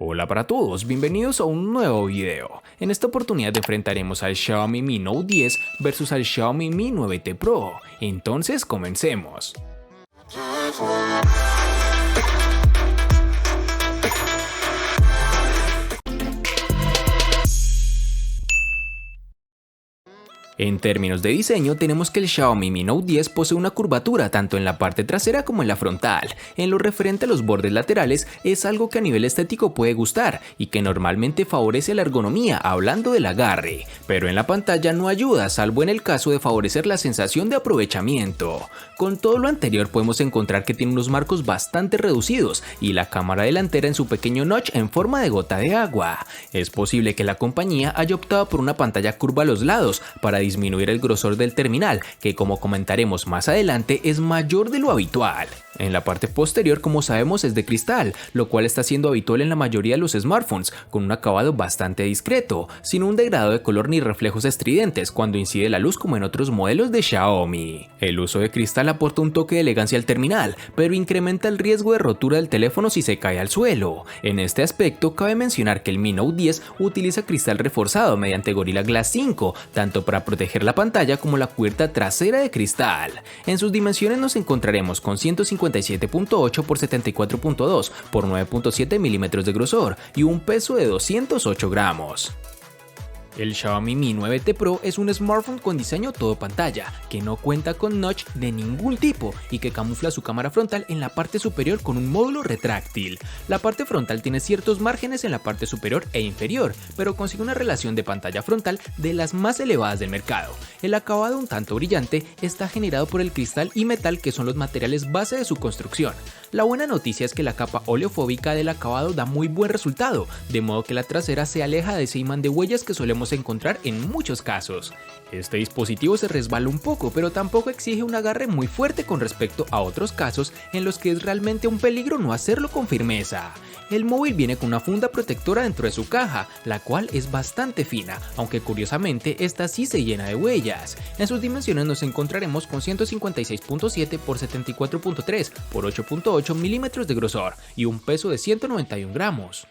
Hola para todos, bienvenidos a un nuevo video. En esta oportunidad enfrentaremos al Xiaomi Mi Note 10 versus al Xiaomi Mi 9T Pro. Entonces comencemos. En términos de diseño, tenemos que el Xiaomi Mi Note 10 posee una curvatura tanto en la parte trasera como en la frontal. En lo referente a los bordes laterales, es algo que a nivel estético puede gustar y que normalmente favorece la ergonomía hablando del agarre, pero en la pantalla no ayuda, salvo en el caso de favorecer la sensación de aprovechamiento. Con todo lo anterior podemos encontrar que tiene unos marcos bastante reducidos y la cámara delantera en su pequeño notch en forma de gota de agua. Es posible que la compañía haya optado por una pantalla curva a los lados para disminuir el grosor del terminal, que como comentaremos más adelante es mayor de lo habitual. En la parte posterior, como sabemos, es de cristal, lo cual está siendo habitual en la mayoría de los smartphones, con un acabado bastante discreto, sin un degradado de color ni reflejos estridentes cuando incide la luz como en otros modelos de Xiaomi. El uso de cristal aporta un toque de elegancia al terminal, pero incrementa el riesgo de rotura del teléfono si se cae al suelo. En este aspecto, cabe mencionar que el Mi Note 10 utiliza cristal reforzado mediante Gorilla Glass 5, tanto para proteger la pantalla como la cubierta trasera de cristal. En sus dimensiones nos encontraremos con 157.8 por 74.2 por 9.7 milímetros de grosor y un peso de 208 gramos. El Xiaomi Mi 9T Pro es un smartphone con diseño todo pantalla, que no cuenta con notch de ningún tipo y que camufla su cámara frontal en la parte superior con un módulo retráctil. La parte frontal tiene ciertos márgenes en la parte superior e inferior, pero consigue una relación de pantalla frontal de las más elevadas del mercado. El acabado un tanto brillante está generado por el cristal y metal, que son los materiales base de su construcción. La buena noticia es que la capa oleofóbica del acabado da muy buen resultado, de modo que la trasera se aleja de ese imán de huellas que solemos encontrar en muchos casos. Este dispositivo se resbala un poco, pero tampoco exige un agarre muy fuerte con respecto a otros casos en los que es realmente un peligro no hacerlo con firmeza. El móvil viene con una funda protectora dentro de su caja, la cual es bastante fina, aunque curiosamente esta sí se llena de huellas. En sus dimensiones nos encontraremos con 156.7 por 74.3 por 8.8 milímetros de grosor y un peso de 191 gramos.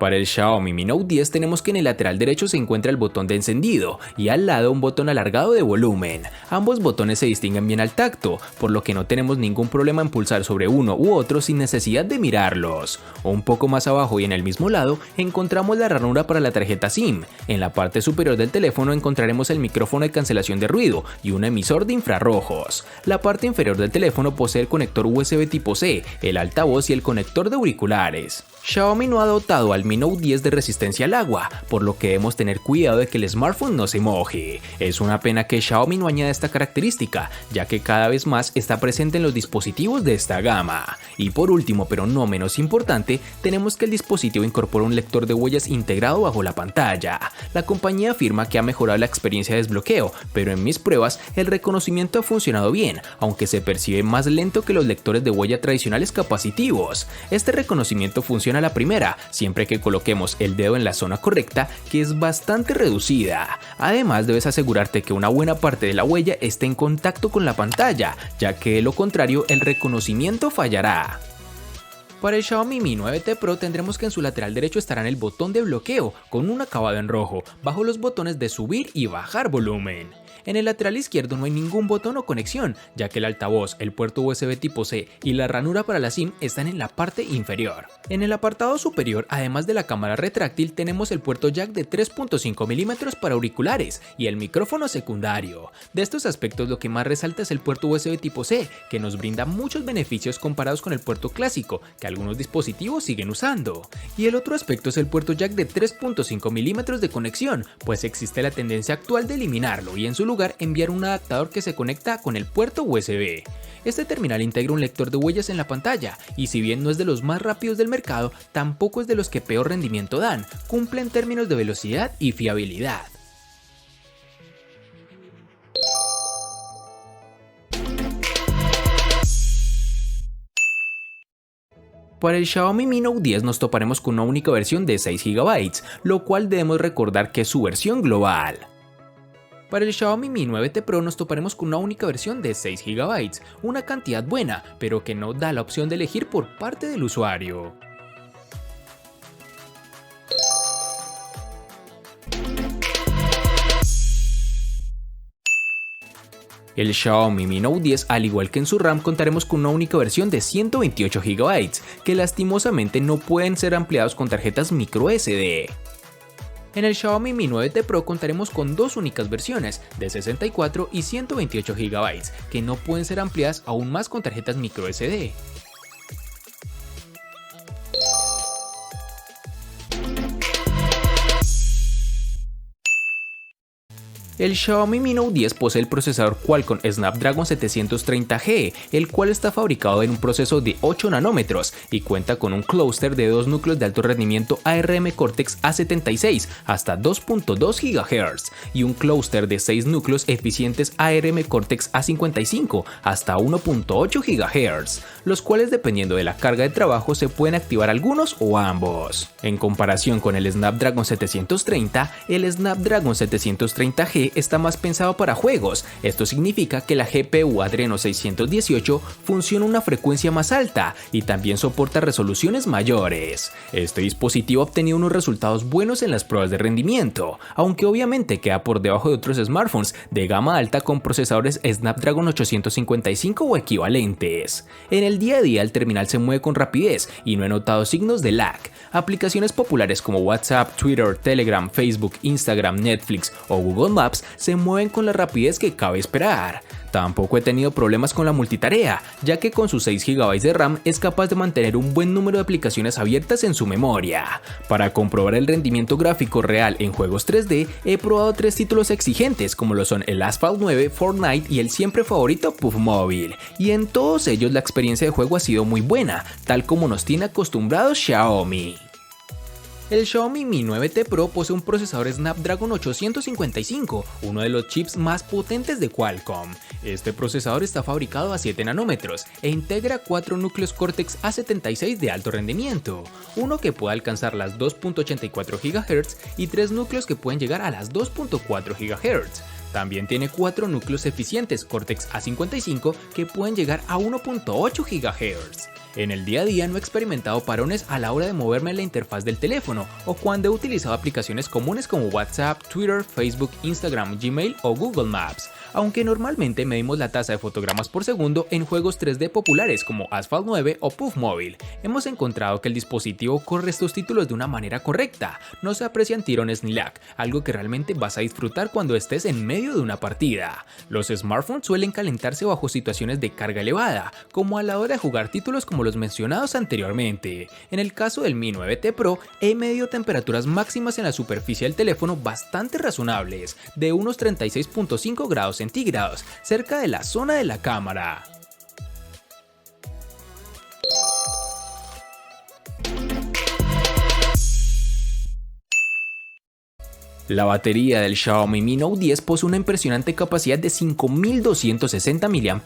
Para el Xiaomi Mi Note 10 tenemos que en el lateral derecho se encuentra el botón de encendido y al lado un botón alargado de volumen. Ambos botones se distinguen bien al tacto, por lo que no tenemos ningún problema en pulsar sobre uno u otro sin necesidad de mirarlos. Un poco más abajo y en el mismo lado encontramos la ranura para la tarjeta SIM. En la parte superior del teléfono encontraremos el micrófono de cancelación de ruido y un emisor de infrarrojos. La parte inferior del teléfono posee el conector USB tipo C, el altavoz y el conector de auriculares. Xiaomi no ha dotado al Mi Note 10 de resistencia al agua, por lo que debemos tener cuidado de que el smartphone no se moje. Es una pena que Xiaomi no añada esta característica, ya que cada vez más está presente en los dispositivos de esta gama. Y por último, pero no menos importante, tenemos que el dispositivo incorpora un lector de huellas integrado bajo la pantalla. La compañía afirma que ha mejorado la experiencia de desbloqueo, pero en mis pruebas el reconocimiento ha funcionado bien, aunque se percibe más lento que los lectores de huella tradicionales capacitivos. Este reconocimiento funciona a la primera, siempre que coloquemos el dedo en la zona correcta, que es bastante reducida. Además, debes asegurarte que una buena parte de la huella esté en contacto con la pantalla, ya que de lo contrario el reconocimiento fallará. Para el Xiaomi Mi 9T Pro tendremos que en su lateral derecho estará el botón de bloqueo con un acabado en rojo, bajo los botones de subir y bajar volumen. En el lateral izquierdo no hay ningún botón o conexión, ya que el altavoz, el puerto USB tipo C y la ranura para la SIM están en la parte inferior. En el apartado superior, además de la cámara retráctil, tenemos el puerto jack de 3.5 milímetros para auriculares y el micrófono secundario. De estos aspectos, lo que más resalta es el puerto USB tipo C, que nos brinda muchos beneficios comparados con el puerto clásico, que algunos dispositivos siguen usando. Y el otro aspecto es el puerto jack de 3.5 milímetros de conexión, pues existe la tendencia actual de eliminarlo y en su lugar enviar un adaptador que se conecta con el puerto USB. Este terminal integra un lector de huellas en la pantalla y si bien no es de los más rápidos del mercado, tampoco es de los que peor rendimiento dan, cumple en términos de velocidad y fiabilidad. Para el Xiaomi Mi Note 10 nos toparemos con una única versión de 6 GB, lo cual debemos recordar que es su versión global. Para el Xiaomi Mi 9T Pro nos toparemos con una única versión de 6 GB, una cantidad buena, pero que no da la opción de elegir por parte del usuario. El Xiaomi Mi Note 10, al igual que en su RAM, contaremos con una única versión de 128 GB, que lastimosamente no pueden ser ampliados con tarjetas microSD. En el Xiaomi Mi 9T Pro contaremos con dos únicas versiones, de 64 y 128 GB, que no pueden ser ampliadas aún más con tarjetas microSD. El Xiaomi Mi Note 10 posee el procesador Qualcomm Snapdragon 730G, el cual está fabricado en un proceso de 8 nanómetros y cuenta con un clúster de 2 núcleos de alto rendimiento ARM Cortex A76 hasta 2.2 GHz y un clúster de 6 núcleos eficientes ARM Cortex A55 hasta 1.8 GHz, los cuales dependiendo de la carga de trabajo se pueden activar algunos o ambos. En comparación con el Snapdragon 730, el Snapdragon 730G está más pensado para juegos. Esto significa que la GPU Adreno 618 funciona a una frecuencia más alta y también soporta resoluciones mayores. Este dispositivo ha obtenido unos resultados buenos en las pruebas de rendimiento, aunque obviamente queda por debajo de otros smartphones de gama alta con procesadores Snapdragon 855 o equivalentes. En el día a día el terminal se mueve con rapidez y no he notado signos de lag. Aplicaciones populares como WhatsApp, Twitter, Telegram, Facebook, Instagram, Netflix o Google Maps se mueven con la rapidez que cabe esperar. Tampoco he tenido problemas con la multitarea, ya que con sus 6 GB de RAM es capaz de mantener un buen número de aplicaciones abiertas en su memoria. Para comprobar el rendimiento gráfico real en juegos 3D, he probado 3 títulos exigentes como lo son el Asphalt 9, Fortnite y el siempre favorito PUBG Mobile, y en todos ellos la experiencia de juego ha sido muy buena, tal como nos tiene acostumbrados Xiaomi. El Xiaomi Mi 9T Pro posee un procesador Snapdragon 855, uno de los chips más potentes de Qualcomm. Este procesador está fabricado a 7 nanómetros e integra 4 núcleos Cortex A76 de alto rendimiento, uno que puede alcanzar las 2.84 GHz y 3 núcleos que pueden llegar a las 2.4 GHz. También tiene 4 núcleos eficientes Cortex A55 que pueden llegar a 1.8 GHz. En el día a día no he experimentado parones a la hora de moverme en la interfaz del teléfono o cuando he utilizado aplicaciones comunes como WhatsApp, Twitter, Facebook, Instagram, Gmail o Google Maps, aunque normalmente medimos la tasa de fotogramas por segundo en juegos 3D populares como Asphalt 9 o PUBG Mobile. Hemos encontrado que el dispositivo corre estos títulos de una manera correcta, no se aprecian tirones ni lag, algo que realmente vas a disfrutar cuando estés en medio de una partida. Los smartphones suelen calentarse bajo situaciones de carga elevada, como a la hora de jugar títulos como los mencionados anteriormente. En el caso del Mi 9T Pro, he medido temperaturas máximas en la superficie del teléfono bastante razonables, de unos 36.5 grados centígrados, cerca de la zona de la cámara. La batería del Xiaomi Mi Note 10 posee una impresionante capacidad de 5260 mAh,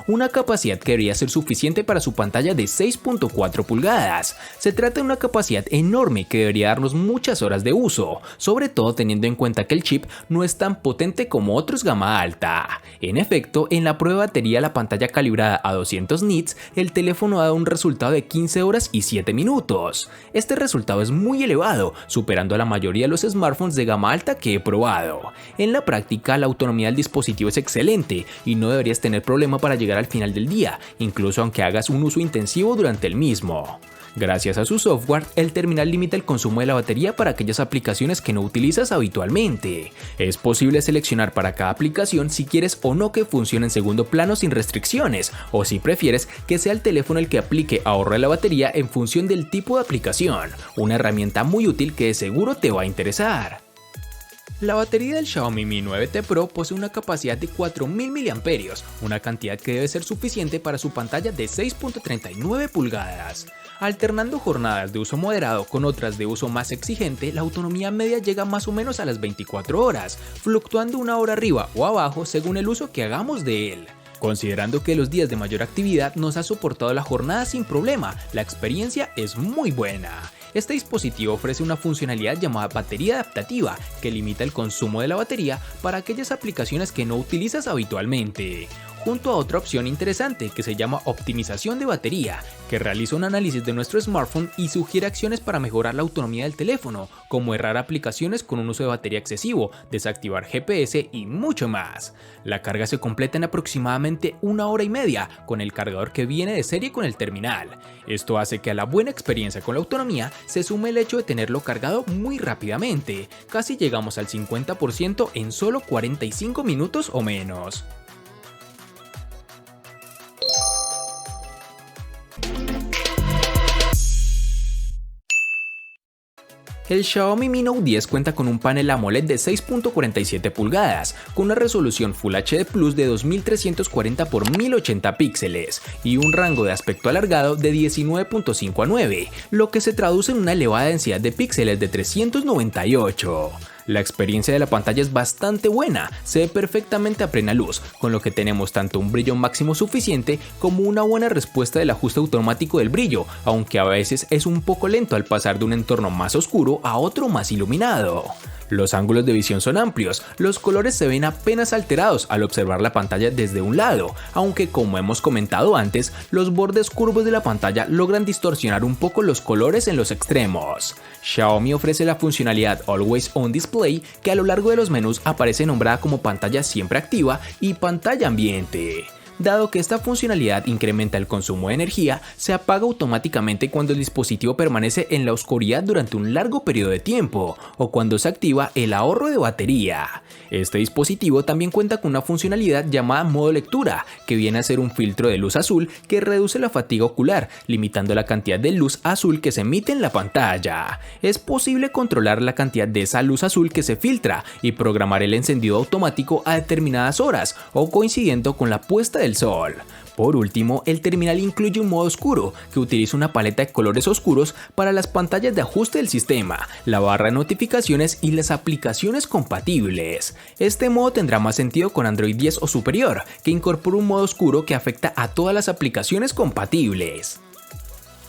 una capacidad que debería ser suficiente para su pantalla de 6.4 pulgadas. Se trata de una capacidad enorme que debería darnos muchas horas de uso, sobre todo teniendo en cuenta que el chip no es tan potente como otros gama alta. En efecto, en la prueba de batería la pantalla calibrada a 200 nits, el teléfono ha dado un resultado de 15 horas y 7 minutos. Este resultado es muy elevado, superando a la mayoría de los smartphones de gama alta que he probado. En la práctica, la autonomía del dispositivo es excelente y no deberías tener problema para llegar al final del día, incluso aunque hagas un uso intensivo durante el mismo. Gracias a su software, el terminal limita el consumo de la batería para aquellas aplicaciones que no utilizas habitualmente. Es posible seleccionar para cada aplicación si quieres o no que funcione en segundo plano sin restricciones, o si prefieres que sea el teléfono el que aplique ahorro de la batería en función del tipo de aplicación, una herramienta muy útil que de seguro te va a interesar. La batería del Xiaomi Mi 9T Pro posee una capacidad de 4000 mAh, una cantidad que debe ser suficiente para su pantalla de 6.39 pulgadas. Alternando jornadas de uso moderado con otras de uso más exigente, la autonomía media llega más o menos a las 24 horas, fluctuando una hora arriba o abajo según el uso que hagamos de él. Considerando que los días de mayor actividad nos ha soportado la jornada sin problema, la experiencia es muy buena. Este dispositivo ofrece una funcionalidad llamada batería adaptativa que limita el consumo de la batería para aquellas aplicaciones que no utilizas habitualmente, junto a otra opción interesante que se llama optimización de batería, que realiza un análisis de nuestro smartphone y sugiere acciones para mejorar la autonomía del teléfono, como errar aplicaciones con un uso de batería excesivo, desactivar GPS y mucho más. La carga se completa en aproximadamente 1 hora y media con el cargador que viene de serie con el terminal. Esto hace que a la buena experiencia con la autonomía se sume el hecho de tenerlo cargado muy rápidamente, casi llegamos al 50% en solo 45 minutos o menos. El Xiaomi Mi Note 10 cuenta con un panel AMOLED de 6.47 pulgadas, con una resolución Full HD Plus de 2340 x 1080 píxeles y un rango de aspecto alargado de 19.5 a 9, lo que se traduce en una elevada densidad de píxeles de 398. La experiencia de la pantalla es bastante buena, se ve perfectamente a plena luz, con lo que tenemos tanto un brillo máximo suficiente como una buena respuesta del ajuste automático del brillo, aunque a veces es un poco lento al pasar de un entorno más oscuro a otro más iluminado. Los ángulos de visión son amplios, los colores se ven apenas alterados al observar la pantalla desde un lado, aunque como hemos comentado antes, los bordes curvos de la pantalla logran distorsionar un poco los colores en los extremos. Xiaomi ofrece la funcionalidad Always On Display, que a lo largo de los menús aparece nombrada como pantalla siempre activa y pantalla ambiente. Dado que esta funcionalidad incrementa el consumo de energía, se apaga automáticamente cuando el dispositivo permanece en la oscuridad durante un largo periodo de tiempo, o cuando se activa el ahorro de batería. Este dispositivo también cuenta con una funcionalidad llamada modo lectura, que viene a ser un filtro de luz azul que reduce la fatiga ocular, limitando la cantidad de luz azul que se emite en la pantalla. Es posible controlar la cantidad de esa luz azul que se filtra y programar el encendido automático a determinadas horas o coincidiendo con la puesta del sol. Por último, el terminal incluye un modo oscuro, que utiliza una paleta de colores oscuros para las pantallas de ajuste del sistema, la barra de notificaciones y las aplicaciones compatibles. Este modo tendrá más sentido con Android 10 o superior, que incorpora un modo oscuro que afecta a todas las aplicaciones compatibles.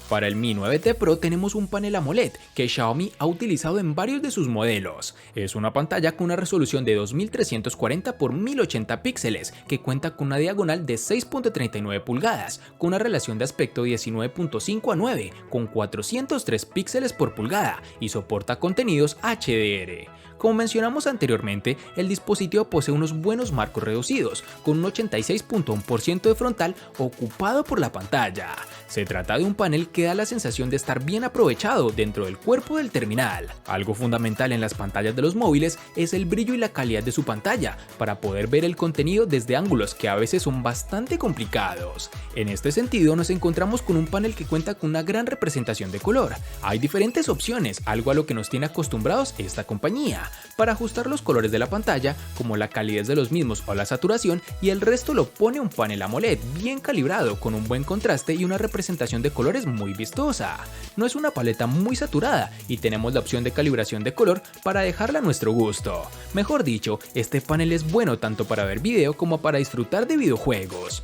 Para el Mi 9T Pro tenemos un panel AMOLED que Xiaomi ha utilizado en varios de sus modelos. Es una pantalla con una resolución de 2340 x 1080 píxeles que cuenta con una diagonal de 6.39 pulgadas, con una relación de aspecto 19.5 a 9, con 403 píxeles por pulgada y soporta contenidos HDR. Como mencionamos anteriormente, el dispositivo posee unos buenos marcos reducidos, con un 86.1% de frontal ocupado por la pantalla. Se trata de un panel que da la sensación de estar bien aprovechado dentro del cuerpo del terminal. Algo fundamental en las pantallas de los móviles es el brillo y la calidad de su pantalla, para poder ver el contenido desde ángulos que a veces son bastante complicados. En este sentido nos encontramos con un panel que cuenta con una gran representación de color. Hay diferentes opciones, algo a lo que nos tiene acostumbrados esta compañía, para ajustar los colores de la pantalla, como la calidez de los mismos o la saturación, y el resto lo pone un panel AMOLED bien calibrado con un buen contraste y una representación de colores muy vistosa. No es una paleta muy saturada y tenemos la opción de calibración de color para dejarla a nuestro gusto. Mejor dicho, este panel es bueno tanto para ver video como para disfrutar de videojuegos.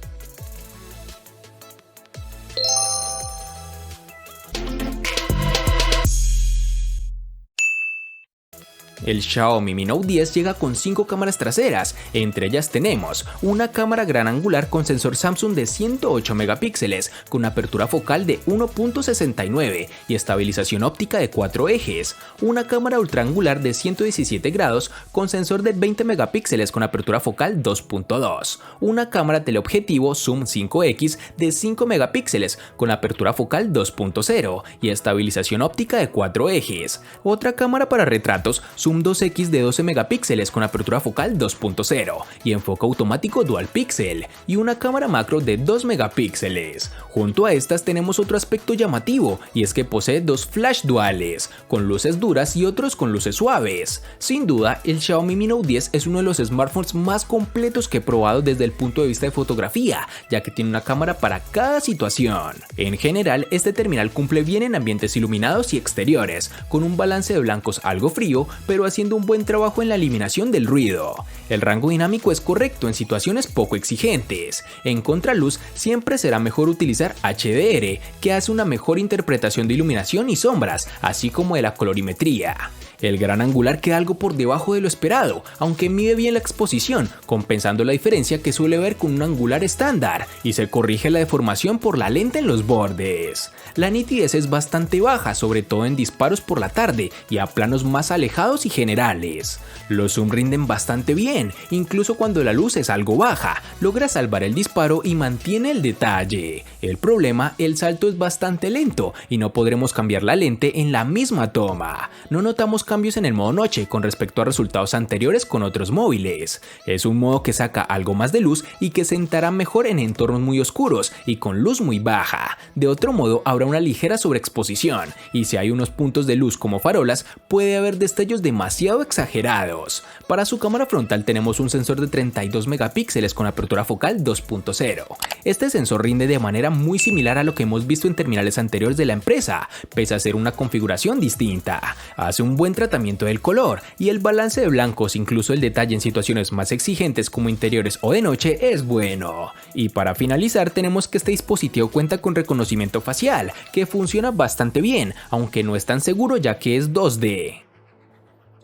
El Xiaomi Mi Note 10 llega con 5 cámaras traseras, entre ellas tenemos una cámara gran angular con sensor Samsung de 108 megapíxeles, con apertura focal de 1.69 y estabilización óptica de 4 ejes, una cámara ultraangular de 117 grados con sensor de 20 megapíxeles con apertura focal 2.2, una cámara teleobjetivo Zoom 5X de 5 megapíxeles con apertura focal 2.0 y estabilización óptica de 4 ejes, otra cámara para retratos Zoom 2X de 12 megapíxeles con apertura focal 2.0 y enfoque automático dual pixel, y una cámara macro de 2 megapíxeles. Junto a estas tenemos otro aspecto llamativo, y es que posee dos flash duales, con luces duras y otros con luces suaves. Sin duda, el Xiaomi Mi Note 10 es uno de los smartphones más completos que he probado desde el punto de vista de fotografía, ya que tiene una cámara para cada situación. En general, este terminal cumple bien en ambientes iluminados y exteriores, con un balance de blancos algo frío, pero pero haciendo un buen trabajo en la eliminación del ruido. El rango dinámico es correcto en situaciones poco exigentes. En contraluz siempre será mejor utilizar HDR, que hace una mejor interpretación de iluminación y sombras, así como de la colorimetría. El gran angular queda algo por debajo de lo esperado, aunque mide bien la exposición, compensando la diferencia que suele haber con un angular estándar, y se corrige la deformación por la lente en los bordes. La nitidez es bastante baja, sobre todo en disparos por la tarde y a planos más alejados y generales. Los zoom rinden bastante bien, incluso cuando la luz es algo baja, logra salvar el disparo y mantiene el detalle. El problema, el salto es bastante lento y no podremos cambiar la lente en la misma toma. No notamos cambios en el modo noche con respecto a resultados anteriores con otros móviles. Es un modo que saca algo más de luz y que sentará mejor en entornos muy oscuros y con luz muy baja. De otro modo habrá una ligera sobreexposición, y si hay unos puntos de luz como farolas, puede haber destellos demasiado exagerados. Para su cámara frontal tenemos un sensor de 32 megapíxeles con apertura focal 2.0. Este sensor rinde de manera muy similar a lo que hemos visto en terminales anteriores de la empresa, pese a ser una configuración distinta. Hace un buen tratamiento del color y el balance de blancos, incluso el detalle en situaciones más exigentes como interiores o de noche, es bueno. Y para finalizar tenemos que este dispositivo cuenta con reconocimiento facial, que funciona bastante bien, aunque no es tan seguro ya que es 2D.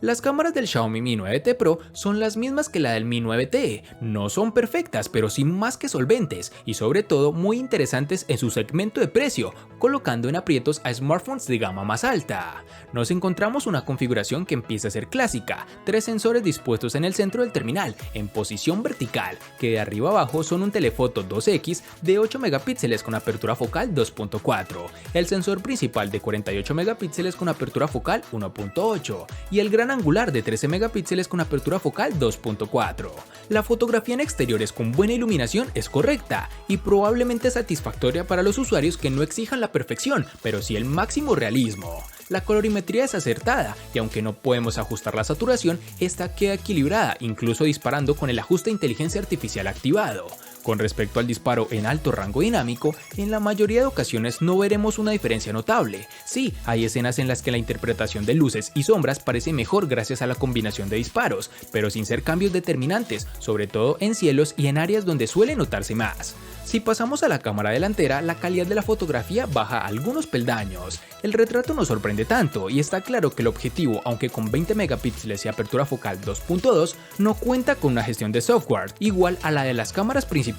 Las cámaras del Xiaomi Mi 9T Pro son las mismas que la del Mi 9T, no son perfectas pero sí más que solventes y sobre todo muy interesantes en su segmento de precio, colocando en aprietos a smartphones de gama más alta. Nos encontramos una configuración que empieza a ser clásica, 3 sensores dispuestos en el centro del terminal en posición vertical, que de arriba abajo son un telefoto 2X de 8 megapíxeles con apertura focal 2.4, el sensor principal de 48 megapíxeles con apertura focal 1.8 y el gran angular de 13 megapíxeles con apertura focal 2.4. La fotografía en exteriores con buena iluminación es correcta y probablemente satisfactoria para los usuarios que no exijan la perfección, pero sí el máximo realismo. La colorimetría es acertada y aunque no podemos ajustar la saturación, esta queda equilibrada incluso disparando con el ajuste de inteligencia artificial activado. Con respecto al disparo en alto rango dinámico, en la mayoría de ocasiones no veremos una diferencia notable. Sí, hay escenas en las que la interpretación de luces y sombras parece mejor gracias a la combinación de disparos, pero sin ser cambios determinantes, sobre todo en cielos y en áreas donde suele notarse más. Si pasamos a la cámara delantera, la calidad de la fotografía baja algunos peldaños. El retrato no sorprende tanto y está claro que el objetivo, aunque con 20 megapíxeles y apertura focal 2.2, no cuenta con una gestión de software igual a la de las cámaras principales.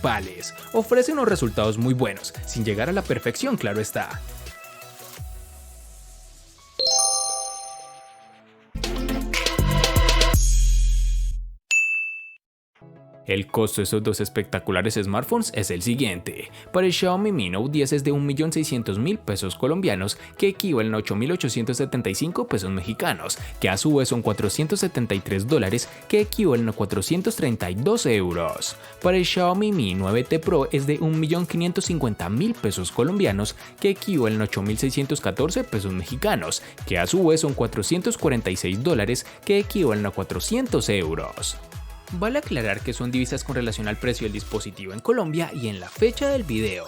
Ofrece unos resultados muy buenos, sin llegar a la perfección, claro está. El costo de estos dos espectaculares smartphones es el siguiente. Para el Xiaomi Mi Note 10 es de 1.600.000 pesos colombianos, que equivalen a 8.875 pesos mexicanos, que a su vez son $473, que equivalen a 432 euros. Para el Xiaomi Mi 9T Pro es de 1.550.000 pesos colombianos, que equivalen a 8.614 pesos mexicanos, que a su vez son $446, que equivalen a 400 euros. Vale aclarar que son divisas con relación al precio del dispositivo en Colombia y en la fecha del video.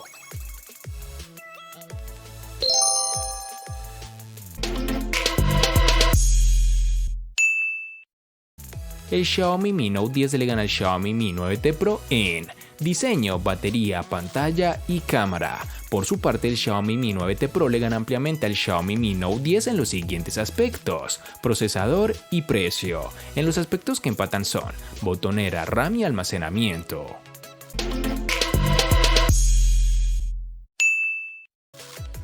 El Xiaomi Mi Note 10 le gana al Xiaomi Mi 9T Pro en diseño, batería, pantalla y cámara. Por su parte, el Xiaomi Mi 9T Pro le gana ampliamente al Xiaomi Mi Note 10 en los siguientes aspectos: procesador y precio. En los aspectos que empatan son botonera, RAM y almacenamiento.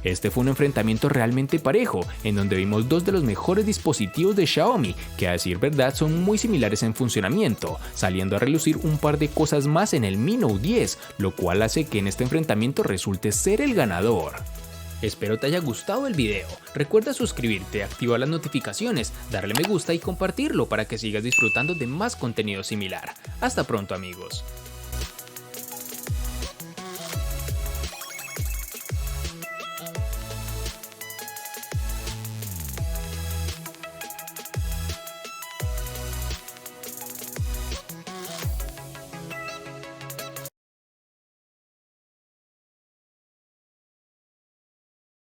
Este fue un enfrentamiento realmente parejo, en donde vimos dos de los mejores dispositivos de Xiaomi, que a decir verdad son muy similares en funcionamiento, saliendo a relucir un par de cosas más en el Mi Note 10, lo cual hace que en este enfrentamiento resulte ser el ganador. Espero te haya gustado el video, recuerda suscribirte, activar las notificaciones, darle me gusta y compartirlo para que sigas disfrutando de más contenido similar. Hasta pronto amigos.